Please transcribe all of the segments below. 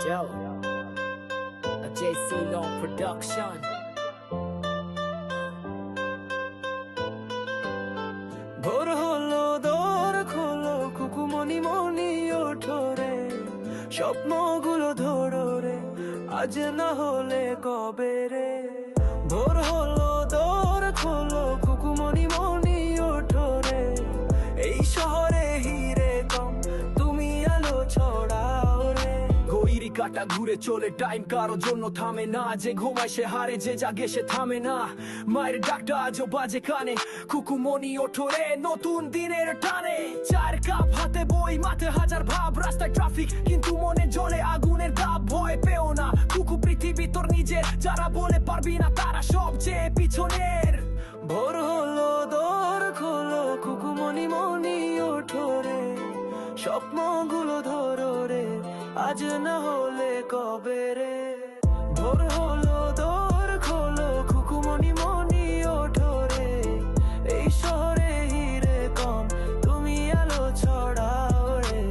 Joe, a JC Long production. ভোর হলো দোর খোলো কুকুমনি মনি ওঠো রে, স্বপ্নগুলো ধরো রে, আজ না হলে কবে রে। ভোর হলো দোর খোলো কুকুমনি মনি ওঠো রে, এই শহরে হিরে কম তুমি আলো ছড়াও রে। ঘড়ির কাঁটা ঘুরে চলে, টাইম কারোর জন্য থামে না, যে ঘুমায় সে হারে, যে জাগে সে থামে না। মায়ের ডাকটা আজও বাজে কানে, কুকুমনি ওঠো রে নতুন দিনের টানে। চার কাপ হাতে বই, মাথায় হাজার ভাব, রাস্তায় ট্রাফিক কিন্তু মনে জ্বলে আগুনের দাব। ভয় পেও না, কুকু পৃথিবী তোর নিজের, যারা বলে পারবি না তারা সবচেয়ে পিছনের। ভোর হলো দোর খোলো কুকুমনি মনি ওঠো রে, স্বপ্নগুলো ধরো রে, আজ না হলে কবে রে। ভোর হলো দোর খোলো কুকুমনি মনি ওঠো রে, এই শহরে হিরে কম তুমি আলো ছড়াও রে।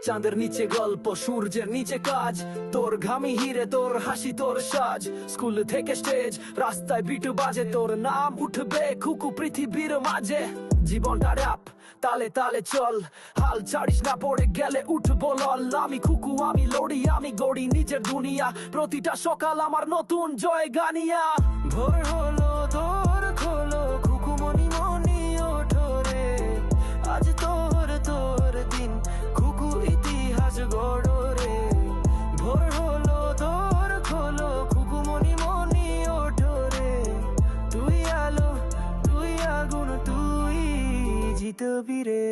চাঁদের নিচে গল্প, সূর্যের নিচে কাজ, তোর ঘামি হিরে, তোর হাসি, তোর সাজ। স্কুল থেকে স্টেজ, রাস্তায় বিট বাজে, তোর নাম উঠবে কুকু পৃথিবীর মাঝে। জীবনটা র‍্যাপ, তালে তালে চল, হাল ছাড়িস না, পড়ে গেলে উঠবো লল। আমি কুকু, আমি লড়ি, আমি গড়ি নিজের দুনিয়া, প্রতিটা সকাল আমার নতুন জয় গানিয়া। ভোর হলো দোর খোলো কুকুমনি মনি ওঠো রে, আজ তোর দিন কুকু ইতিহাস গড়ো রে। ভোর হলো দোর খোলো কুকুমনি মনি ওঠো রে, তুই আলো, তুই আগুন, তুই জিতবি রে।